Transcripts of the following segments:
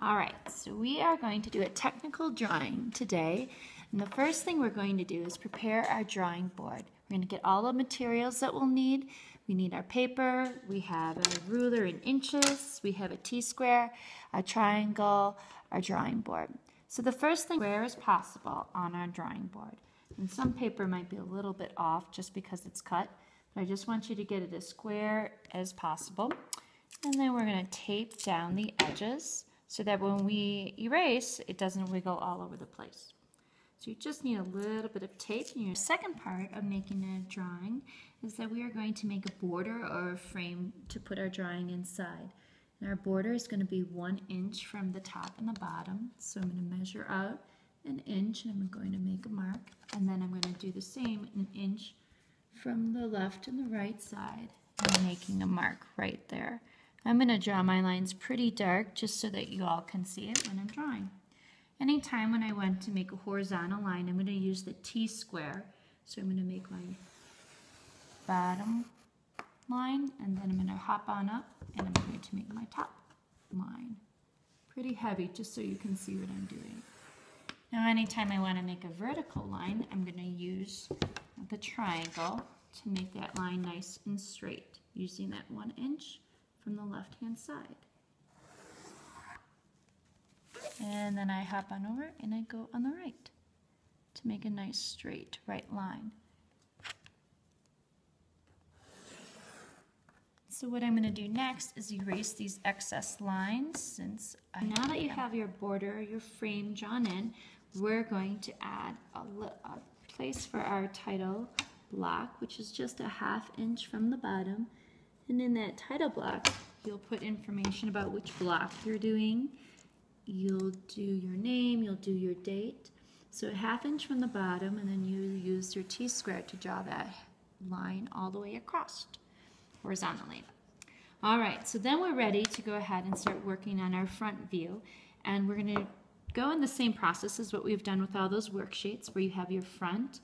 All right, so we are going to do a technical drawing today. And the first thing we're going to do is prepare our drawing board. We're going to get all the materials that we'll need. We need our paper, we have a ruler in inches, we have a T-square, a triangle, our drawing board. So the first thing, square as possible on our drawing board. And some paper might be a little bit off just because it's cut, but I just want you to get it as square as possible. And then we're going to tape down the edges so that when we erase, it doesn't wiggle all over the place. So you just need a little bit of tape. And your second part of making a drawing is that we are going to make a border or a frame to put our drawing inside. And our border is going to be 1 inch from the top and the bottom. So I'm going to measure out 1 inch and I'm going to make a mark. And then I'm going to do the same 1 inch from the left and the right side and making a mark right there. I'm going to draw my lines pretty dark just so that you all can see it when I'm drawing. Anytime when I want to make a horizontal line, I'm going to use the T-square. So I'm going to make my bottom line and then I'm going to hop on up and I'm going to make my top line. Pretty heavy just so you can see what I'm doing. Now anytime I want to make a vertical line, I'm going to use the triangle to make that line nice and straight using that 1 inch from the left hand side. And then I hop on over and I go on the right to make a nice straight right line. So what I'm going to do next is erase these excess lines. Now that you have your border, your frame drawn in, we're going to add a place for our title block, which is just a 1/2 inch from the bottom. And in that title block, you'll put information about which block you're doing. You'll do your name, you'll do your date. So a 1/2 inch from the bottom, and then you use your T-square to draw that line all the way across horizontally. All right, so then we're ready to go ahead and start working on our front view. And we're going to go in the same process as what we've done with all those worksheets, where you have your front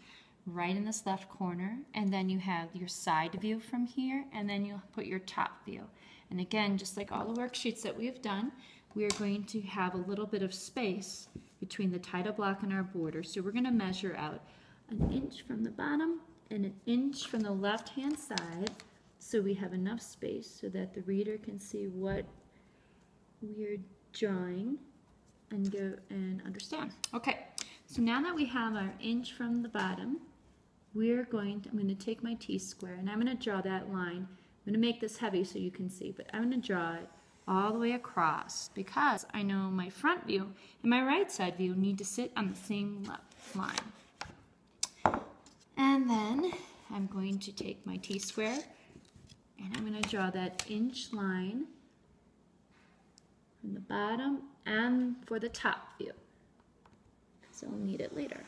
right in this left corner, and then you have your side view from here, and then you'll put your top view. And again, just like all the worksheets that we've done, we are going to have a little bit of space between the title block and our border. So we're going to measure out 1 inch from the bottom and 1 inch from the left hand side, so we have enough space so that the reader can see what we're drawing and go and understand. Okay, so now that we have our 1 inch from the bottom, I'm going to take my T-square and I'm going to draw that line. I'm going to make this heavy so you can see, but I'm going to draw it all the way across because I know my front view and my right side view need to sit on the same line. And then I'm going to take my T-square and I'm going to draw that inch line from the bottom and for the top view. So I'll need it later.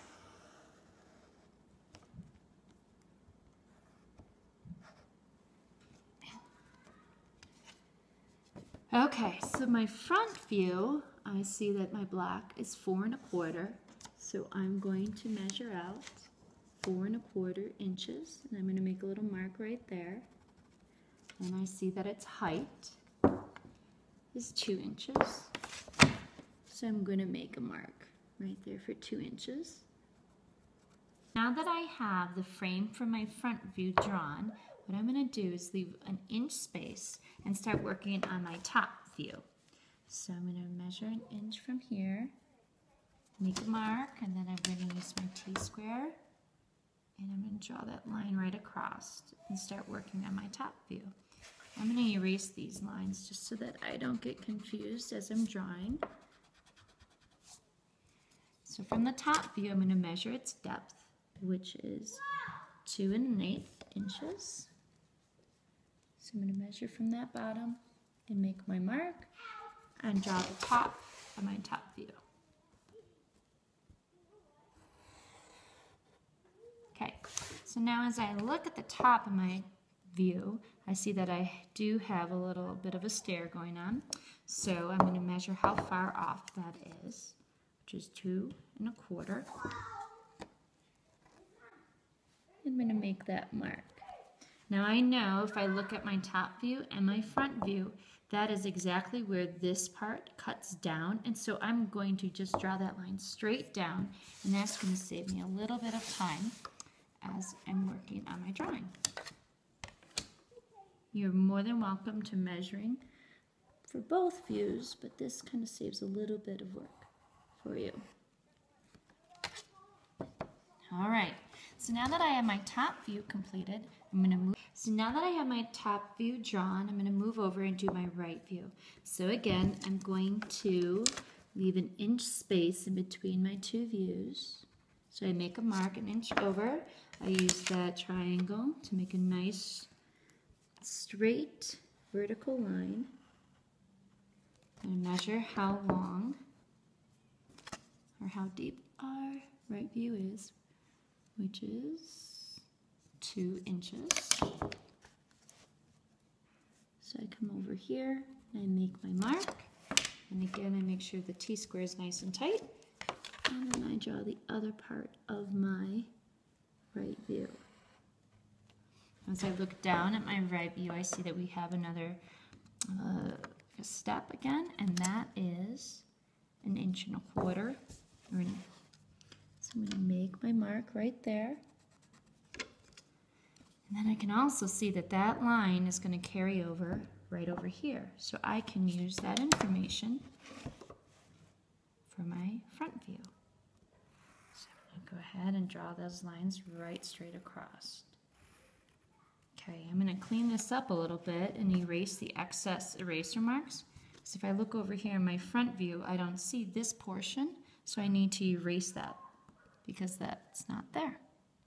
Okay, so my front view, I see that my block is 4 1/4, so I'm going to measure out 4 1/4 inches, and I'm going to make a little mark right there. And I see that its height is 2 inches, so I'm going to make a mark right there for 2 inches. Now that I have the frame for my front view drawn, what I'm going to do is leave 1 inch space and start working on my top view. So I'm going to measure 1 inch from here, make a mark, and then I'm going to use my T-square, and I'm going to draw that line right across and start working on my top view. I'm going to erase these lines just so that I don't get confused as I'm drawing. So from the top view, I'm going to measure its depth, which is 2 1/8 inches. So I'm going to measure from that bottom and make my mark and draw the top of my top view. Okay, so now as I look at the top of my view, I see that I do have a little bit of a stair going on. So I'm going to measure how far off that is, which is 2 1/4. I'm going to make that mark. Now I know if I look at my top view and my front view that is exactly where this part cuts down. And so I'm going to just draw that line straight down, and that's going to save me a little bit of time as I'm working on my drawing. You're more than welcome to measuring for both views, but this kind of saves a little bit of work for you. All right, so now that I have my top view completed, I'm going to move. So now that I have my top view drawn, I'm going to move over and do my right view. So again, I'm going to leave an inch space in between my two views. So I make a mark an inch over. I use that triangle to make a nice straight vertical line. And measure how long or how deep our right view is, which is 2 inches. So I come over here and I make my mark, and again I make sure the T-square is nice and tight, and then I draw the other part of my right view. As I look down at my right view, I see that we have another step again, and that is 1.25 inches. So I'm going to make my mark right there. And then I can also see that that line is going to carry over right over here. So I can use that information for my front view. So I'm going to go ahead and draw those lines right straight across. Okay, I'm going to clean this up a little bit and erase the excess eraser marks. So if I look over here in my front view, I don't see this portion, so I need to erase that because that's not there.